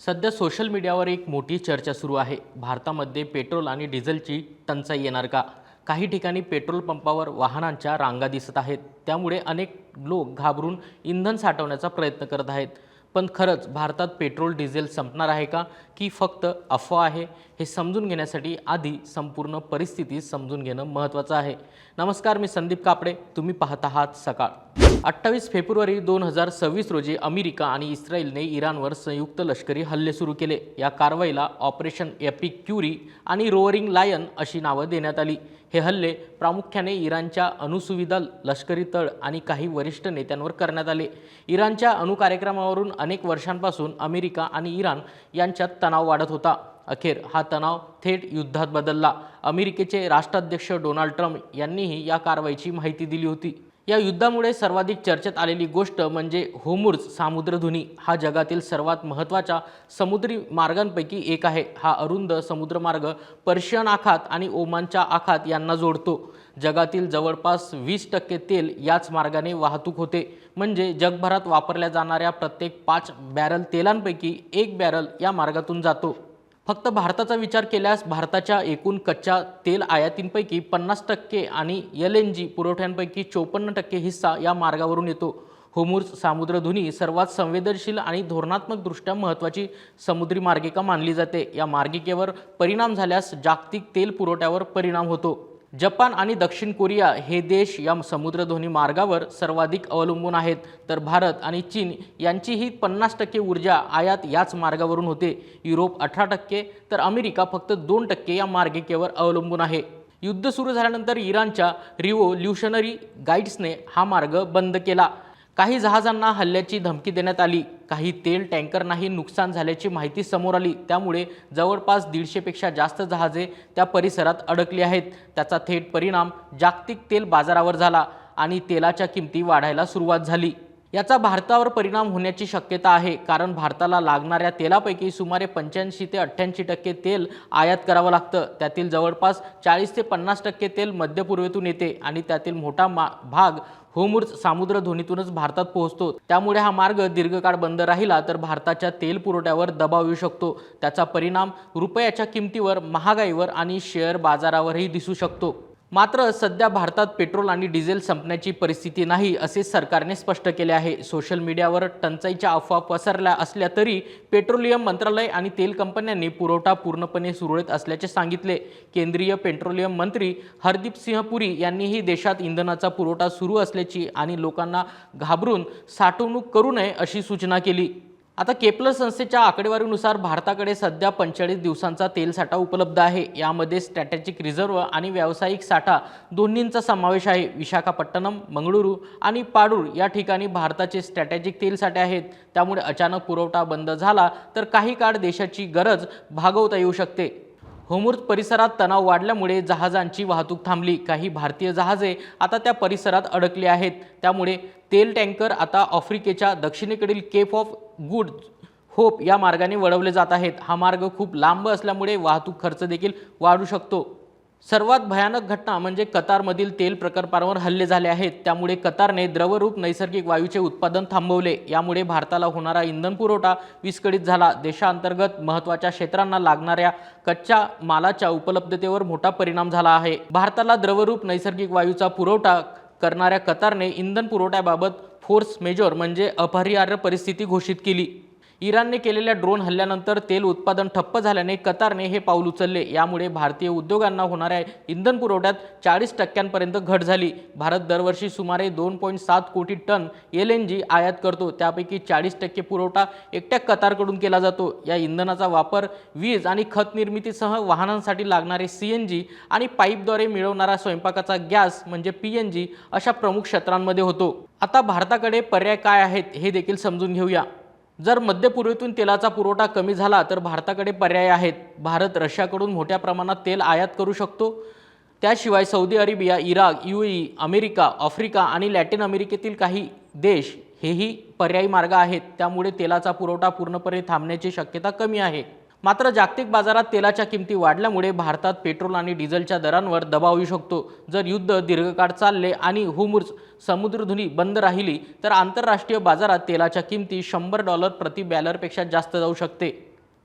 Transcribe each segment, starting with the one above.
सध्या सोशल मीडियावर एक मोठी चर्चा सुरू आहे। भारतामध्ये पेट्रोल आणि डिझेलची टंचाई येणार का? काही ठिकाणी पेट्रोल पंपावर वाहनांच्या रांगा दिसत आहेत। त्यामुळे अनेक लोक घाबरून इंधन साठवण्याचा प्रयत्न करत आहेत। पण खरंच भारतात पेट्रोल डिझेल संपणार आहे का की फक्त अफवा आहे? हे समजून घेण्यासाठी आधी संपूर्ण परिस्थिती समजून घेणं महत्त्वाचं आहे। नमस्कार, मी संदीप कापडे, तुम्ही पाहत आहात सकाळ। 28 फेब्रुवारी 2026 रोजी अमेरिका आणि इस्रायलने इराणवर संयुक्त लष्करी हल्ले सुरू केले। या कारवाईला ऑपरेशन एपिक क्युरी आणि रोअरिंग लायन अशी नावं देण्यात आली। हे हल्ले प्रामुख्याने इराणच्या अणुसुविधा, लष्करी तळ आणि काही वरिष्ठ नेत्यांवर करण्यात आले। इराणच्या अणुकार्यक्रमावरून अनेक वर्षांपासून अमेरिका आणि इराण यांच्यात तणाव वाढत होता। अखेर हा तणाव थेट युद्धात बदलला। अमेरिकेचे राष्ट्राध्यक्ष डोनाल्ड ट्रम्प यांनीही या कारवाईची माहिती दिली होती। या युद्धामुळे सर्वाधिक चर्चेत आलेली गोष्ट म्हणजे होर्मुझ सामुद्रधुनी। हा जगातील सर्वात महत्त्वाचा समुद्री मार्गांपैकी एक आहे। हा अरुंद समुद्रमार्ग पर्शियन आखात आणि ओमानच्या आखात यांना जोडतो। जगातील जवळपास 20% तेल याच मार्गाने वाहतूक होते। म्हणजे जगभरात वापरल्या जाणाऱ्या प्रत्येक 5 बॅरल तेलांपैकी 1 बॅरल या मार्गातून जातो। फक्त भारताचा विचार केल्यास भारताच्या एकूण कच्च्या तेल आयातींपैकी 50% आणि LNG पुरवठ्यांपैकी 54% हिस्सा या मार्गावरून येतो। होर्मुझ सामुद्रधुनी सर्वात संवेदनशील आणि धोरणात्मकदृष्ट्या महत्त्वाची समुद्री मार्गिका मानली जाते। या मार्गिकेवर परिणाम झाल्यास जागतिक तेल पुरवठ्यावर परिणाम होतो। जपान आणि दक्षिण कोरिया हे देश या समुद्रधुनी मार्गावर सर्वाधिक अवलंबून आहेत, तर भारत आणि चीन यांचीही 50% ऊर्जा आयात याच मार्गावरून होते। युरोप 18%, तर अमेरिका फक्त 2% या मार्गिकेवर अवलंबून आहे। युद्ध सुरू झाल्यानंतर इराणच्या रिव्होल्युशनरी गार्ड्सने हा मार्ग बंद केला। काही जहाजांना हल्ल्याची धमकी देण्यात आली। काही तेल टँकरनाही नुकसान झाल्याची माहिती समोर आली। त्यामुळे जवळपास 150 पेक्षा जास्त जहाजे त्या परिसरात अडकली आहेत। त्याचा थेट परिणाम जागतिक तेल बाजारावर झाला आणि तेलाच्या किमती वाढायला सुरुवात झाली। याचा भारतावर परिणाम होण्याची शक्यता आहे, कारण भारताला लागणाऱ्या तेलापैकी सुमारे 85 ते 88% तेल आयात करावं लागतं। त्यातील जवळपास 40 ते 50% तेल मध्य पूर्वेतून येते आणि त्यातील मोठा भाग होर्मुझ सामुद्रधुनीतूनच भारतात पोहोचतो। त्यामुळे हा मार्ग दीर्घकाळ बंद राहिला तर भारताच्या तेल पुरवठ्यावर दबाव येऊ शकतो। त्याचा परिणाम रुपयाच्या किमतीवर, महागाईवर आणि शेअर बाजारावरही दिसू शकतो। मात्र सध्या भारतात पेट्रोल आणि डिझेल संपण्याची परिस्थिती नाही, असे सरकारने स्पष्ट केले आहे। सोशल मीडियावर टंचाईच्या अफवा पसरल्या असल्या तरी पेट्रोलियम मंत्रालय आणि तेल कंपन्यांनी पुरवठा पूर्णपणे सुरळीत असल्याचे सांगितले। केंद्रीय पेट्रोलियम मंत्री हरदीप सिंह पुरी यांनीही देशात इंधनाचा पुरवठा सुरू असल्याची आणि लोकांना घाबरून साठवणूक करू नये अशी सूचना केली। आता केपलर संस्थेच्या आकडेवारीनुसार भारताकडे सध्या 45 दिवसांचा तेल साठा उपलब्ध आहे। यामध्ये स्ट्रॅटेजिक रिझर्व्ह आणि व्यावसायिक साठा दोन्हींचा समावेश आहे। विशाखापट्टणम, मंगळुरू आणि पाडूर या ठिकाणी भारताचे स्ट्रॅटेजिक तेल साठे आहेत। त्यामुळे अचानक पुरवठा बंद झाला तर काही काळ देशाची गरज भागवता येऊ शकते। होर्मुझ परिसरात तणाव वाढल्यामुळे जहाजांची वाहतूक थांबली। काही भारतीय जहाजे आता त्या परिसरात अडकली आहेत। त्यामुळे तेल टँकर आता आफ्रिकेच्या दक्षिणेकडील केप ऑफ गुड होप या मार्गाने वळवले जात आहेत। हा मार्ग खूप लांब असल्यामुळे वाहतूक खर्च देखील वाढू शकतो। सर्वात भयानक घटना म्हणजे कतारमधील तेल प्रकल्पांवर हल्ले झाले आहेत। त्यामुळे कतारने द्रवरूप नैसर्गिक वायूचे उत्पादन थांबवले। यामुळे भारताला होणारा इंधन पुरवठा विस्कळीत झाला। देशांतर्गत महत्त्वाच्या क्षेत्रांना लागणाऱ्या कच्च्या मालाच्या उपलब्धतेवर मोठा परिणाम झाला आहे। भारताला द्रवरूप नैसर्गिक वायूचा पुरवठा करणाऱ्या कतारने इंधन पुरवठ्याबाबत फोर्स मेजॉर म्हणजे अपरिहार्य परिस्थिती घोषित केली। इराणने केलेल्या ड्रोन हल्ल्यानंतर तेल उत्पादन ठप्प झाल्याने कतारने हे पाऊल उचलले। यामुळे भारतीय उद्योगांना होणाऱ्या इंधन पुरवठ्यात 40% घट झाली। भारत दरवर्षी सुमारे 2.7 कोटी टन LNG आयात करतो। त्यापैकी 40% पुरवठा एकट्या कतारकडून केला जातो। या इंधनाचा वापर वीज आणि खत निर्मितीसह वाहनांसाठी लागणारे CNG आणि पाईपद्वारे मिळवणारा स्वयंपाकाचा गॅस म्हणजे PNG अशा प्रमुख क्षेत्रांमध्ये होतो। आता भारताकडे पर्याय काय आहेत हे देखील समजून घेऊया। जर मध्य पूर्वेतून तेलाचा पुरवठा कमी झाला तर भारताकडे पर्याय आहेत। भारत रशियाकडून मोठ्या प्रमाणात तेल आयात करू शकतो। त्याशिवाय Saudi Arabia, Iraq, UAE, America, Africa आणि लॅटिन अमेरिकेतील काही देश हेही पर्यायी मार्ग आहेत। त्यामुळे तेलाचा पुरवठा पूर्णपणे थांबण्याची शक्यता कमी आहे। मात्र जागतिक बाजारात तेलाच्या किमती वाढल्यामुळे भारतात पेट्रोल आणि डिझेलच्या दरांवर दबाव येऊ शकतो। जर युद्ध दीर्घकाळ चालले आणि होर्मुझ समुद्रधुनी बंद राहिली तर आंतरराष्ट्रीय बाजारात तेलाच्या किमती $100 प्रति बॅरलपेक्षा जास्त जाऊ शकते।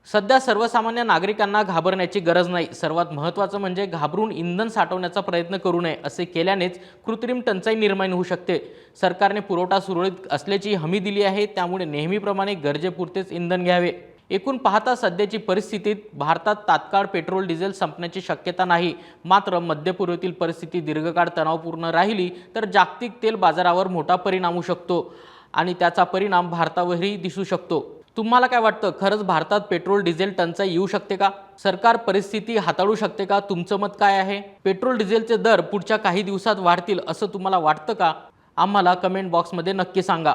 सध्या सर्वसामान्य नागरिकांना घाबरण्याची गरज नाही. सर्वात महत्त्वाचं म्हणजे घाबरून इंधन साठवण्याचा प्रयत्न करू नये. असे केल्यानेच कृत्रिम टंचाई निर्माण होऊ शकते. सरकारने पुरवठा सुरळीत असल्याची हमी दिली आहे, त्यामुळे नेहमीप्रमाणे गरजेपुरतेच इंधन घ्यावे. एकूण पाहता सध्याची परिस्थितीत भारतात तात्काळ पेट्रोल डिझेल संपण्याची शक्यता नाही. मात्र मध्य पूर्वेतील परिस्थिती दीर्घकाळ तणावपूर्ण राहिली तर जागतिक तेल बाजारावर मोठा परिणाम होऊ शकतो आणि त्याचा परिणाम भारतावरही दिसू शकतो. तुम्हाला काय वाटतं, खरंच भारतात पेट्रोल डिझेल टंचाई येऊ शकते का? सरकार परिस्थिती हाताळू शकते का? तुमचं मत काय आहे? पेट्रोल डिझेलचे दर पुढच्या काही दिवसात वाढतील असं तुम्हाला वाटतं का? आम्हाला कमेंट बॉक्समध्ये नक्की सांगा.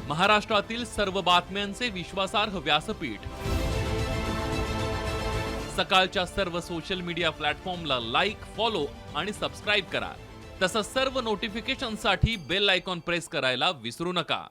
महाराष्ट्रातील सर्व बातम्यांचे विश्वासार्ह व्यासपीठ. सकाळच्या सर्व सोशल मीडिया प्लॅटफॉर्मला लाईक, फॉलो आणि सबस्क्राईब करा. तसंच सर्व नोटिफिकेशनसाठी बेल आयकॉन प्रेस करायला विसरू नका.